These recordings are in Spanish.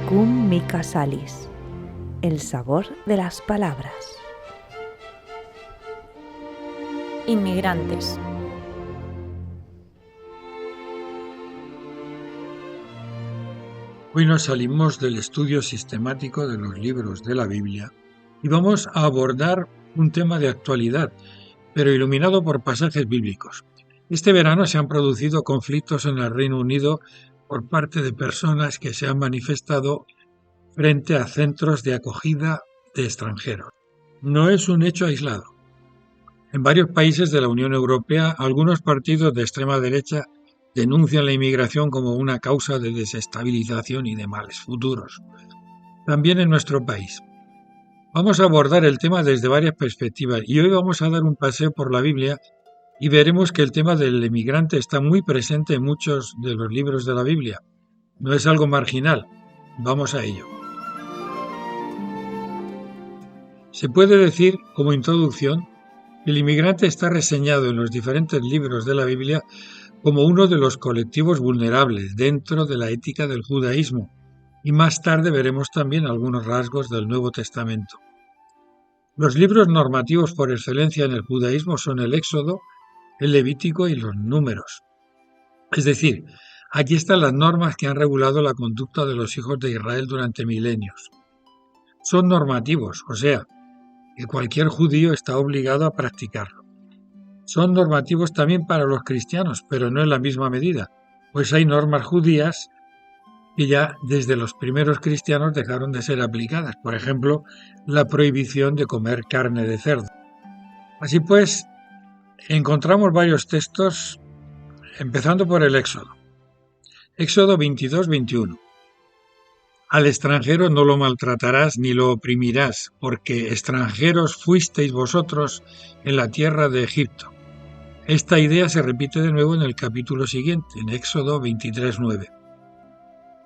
Cum mica salis, el sabor de las palabras. Inmigrantes. Hoy nos salimos del estudio sistemático de los libros de la Biblia y vamos a abordar un tema de actualidad, pero iluminado por pasajes bíblicos. Este verano se han producido conflictos en el Reino Unido por parte de personas que se han manifestado frente a centros de acogida de extranjeros. No es un hecho aislado. En varios países de la Unión Europea, algunos partidos de extrema derecha denuncian la inmigración como una causa de desestabilización y de males futuros. También en nuestro país. Vamos a abordar el tema desde varias perspectivas y hoy vamos a dar un paseo por la Biblia y veremos que el tema del inmigrante está muy presente en muchos de los libros de la Biblia. No es algo marginal. Vamos a ello. Se puede decir, como introducción, que el inmigrante está reseñado en los diferentes libros de la Biblia como uno de los colectivos vulnerables dentro de la ética del judaísmo, y más tarde veremos también algunos rasgos del Nuevo Testamento. Los libros normativos por excelencia en el judaísmo son el Éxodo, el Levítico y los Números. Es decir, aquí están las normas que han regulado la conducta de los hijos de Israel durante milenios. Son normativos, o sea, que cualquier judío está obligado a practicarlo. Son normativos también para los cristianos, pero no en la misma medida, pues hay normas judías que ya desde los primeros cristianos dejaron de ser aplicadas. Por ejemplo, la prohibición de comer carne de cerdo. Así pues, encontramos varios textos, empezando por el Éxodo. Éxodo 22-21. Al extranjero no lo maltratarás ni lo oprimirás, porque extranjeros fuisteis vosotros en la tierra de Egipto. Esta idea se repite de nuevo en el capítulo siguiente, en Éxodo 23:9.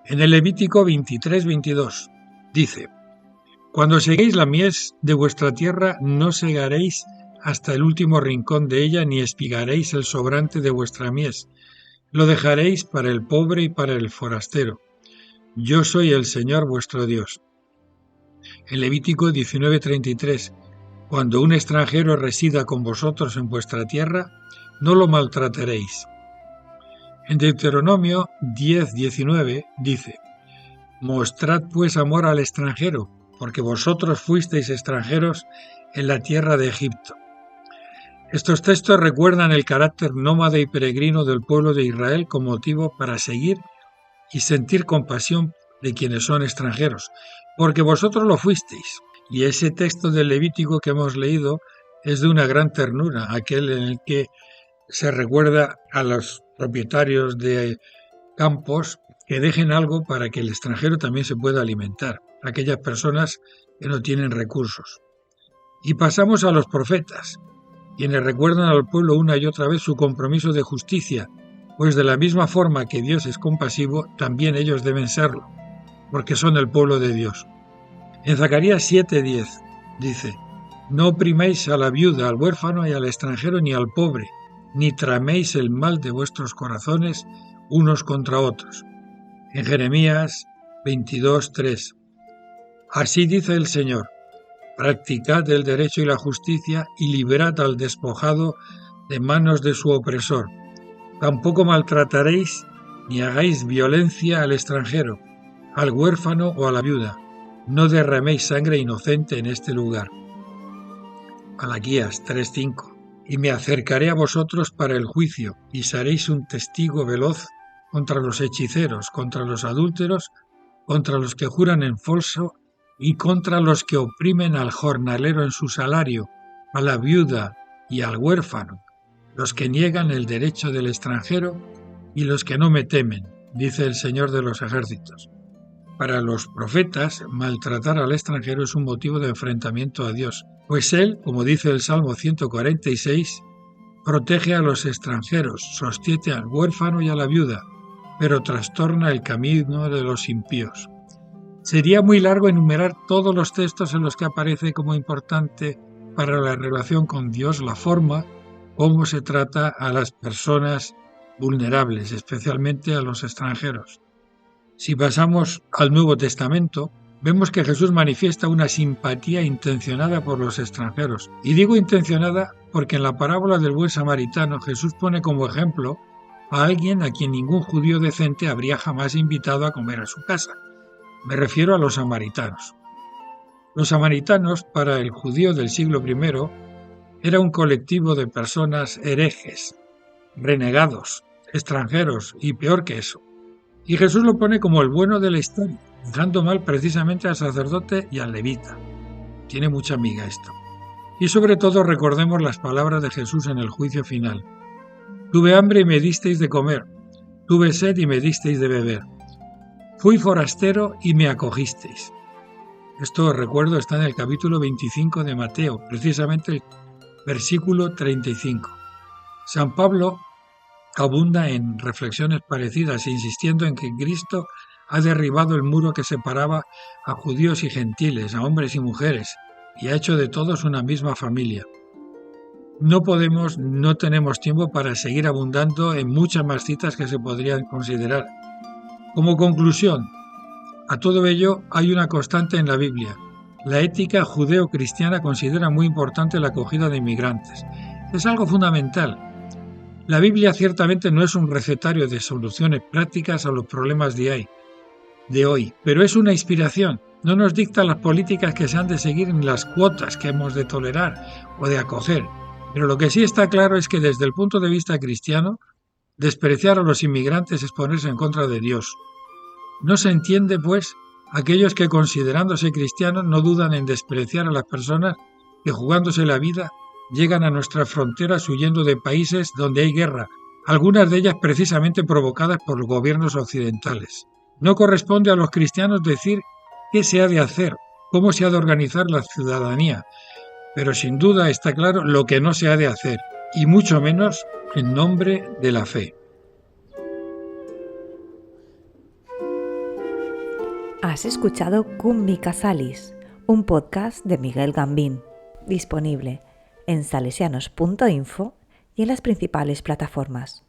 En el Levítico 23:22 dice: Cuando seguéis la mies de vuestra tierra, no segaréis hasta el último rincón de ella, ni espigaréis el sobrante de vuestra mies. Lo dejaréis para el pobre y para el forastero. Yo soy el Señor vuestro Dios. En Levítico 19:33, cuando un extranjero resida con vosotros en vuestra tierra, no lo maltrataréis. En Deuteronomio 10:19 dice: Mostrad pues amor al extranjero, porque vosotros fuisteis extranjeros en la tierra de Egipto. Estos textos recuerdan el carácter nómada y peregrino del pueblo de Israel como motivo para seguir y sentir compasión de quienes son extranjeros, porque vosotros lo fuisteis. Y ese texto del Levítico que hemos leído es de una gran ternura, aquel en el que se recuerda a los propietarios de campos que dejen algo para que el extranjero también se pueda alimentar, aquellas personas que no tienen recursos. Y pasamos a los profetas, quienes recuerdan al pueblo una y otra vez su compromiso de justicia, pues de la misma forma que Dios es compasivo, también ellos deben serlo, porque son el pueblo de Dios. En Zacarías 7:10 dice: No oprimáis a la viuda, al huérfano y al extranjero ni al pobre, ni traméis el mal de vuestros corazones unos contra otros. En Jeremías 22:3 Así dice el Señor: Practicad el derecho y la justicia y librad al despojado de manos de su opresor. Tampoco maltrataréis ni hagáis violencia al extranjero, al huérfano o a la viuda. No derraméis sangre inocente en este lugar. Malaquías 3:5 Y me acercaré a vosotros para el juicio, y seréis un testigo veloz contra los hechiceros, contra los adúlteros, contra los que juran en falso, y contra los que oprimen al jornalero en su salario, a la viuda y al huérfano, los que niegan el derecho del extranjero y los que no me temen, dice el Señor de los ejércitos. Para los profetas, maltratar al extranjero es un motivo de enfrentamiento a Dios, pues Él, como dice el Salmo 146, protege a los extranjeros, sostiene al huérfano y a la viuda, pero trastorna el camino de los impíos. Sería muy largo enumerar todos los textos en los que aparece como importante para la relación con Dios la forma cómo se trata a las personas vulnerables, especialmente a los extranjeros. Si pasamos al Nuevo Testamento, vemos que Jesús manifiesta una simpatía intencionada por los extranjeros. Y digo intencionada porque en la parábola del buen samaritano Jesús pone como ejemplo a alguien a quien ningún judío decente habría jamás invitado a comer a su casa. Me refiero a los samaritanos. Los samaritanos, para el judío del siglo I, era un colectivo de personas herejes, renegados, extranjeros y peor que eso. Y Jesús lo pone como el bueno de la historia, dejando mal precisamente al sacerdote y al levita. Tiene mucha miga esto. Y sobre todo recordemos las palabras de Jesús en el juicio final. Tuve hambre y me disteis de comer, tuve sed y me disteis de beber. Fui forastero y me acogisteis. Esto os recuerdo está en el capítulo 25 de Mateo, precisamente el versículo 35. San Pablo abunda en reflexiones parecidas, insistiendo en que Cristo ha derribado el muro que separaba a judíos y gentiles, a hombres y mujeres, y ha hecho de todos una misma familia. No tenemos tiempo para seguir abundando en muchas más citas que se podrían considerar. Como conclusión, a todo ello hay una constante en la Biblia. La ética judeo-cristiana considera muy importante la acogida de inmigrantes. Es algo fundamental. La Biblia ciertamente no es un recetario de soluciones prácticas a los problemas de hoy, pero es una inspiración. No nos dicta las políticas que se han de seguir ni las cuotas que hemos de tolerar o de acoger. Pero lo que sí está claro es que desde el punto de vista cristiano, despreciar a los inmigrantes es ponerse en contra de Dios. No se entiende, pues, aquellos que considerándose cristianos no dudan en despreciar a las personas que jugándose la vida llegan a nuestras fronteras huyendo de países donde hay guerra, algunas de ellas precisamente provocadas por los gobiernos occidentales. No corresponde a los cristianos decir qué se ha de hacer, cómo se ha de organizar la ciudadanía, pero sin duda está claro lo que no se ha de hacer, y mucho menos en nombre de la fe. Has escuchado Cum Mica Salis, un podcast de Miguel Gambín, disponible en salesianos.info y en las principales plataformas.